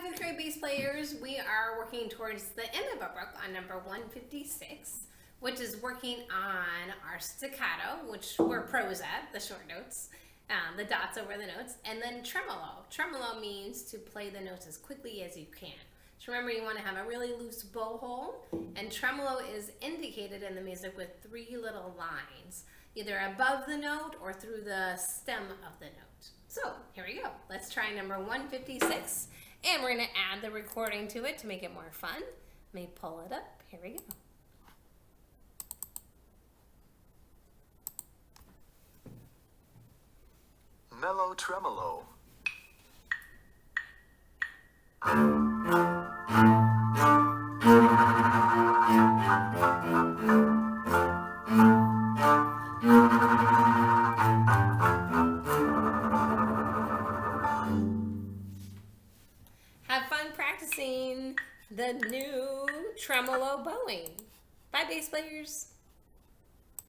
fifth grade bass players, we are working towards the end of our book on number 156, which is working on our staccato, which we're pros at, the short notes, the dots over the notes, and then tremolo. Tremolo means to play the notes as quickly as you can. So remember, you want to have a really loose bow hole, and tremolo is indicated in the music with 3 little lines, either above the note or through the stem of the note. So here we go. Let's try number 156, and we're going to add the recording to it to make it more fun. Let me pull it up. Here we go. Mellow tremolo. Have fun practicing the new tremolo bowing. Bye, bass players.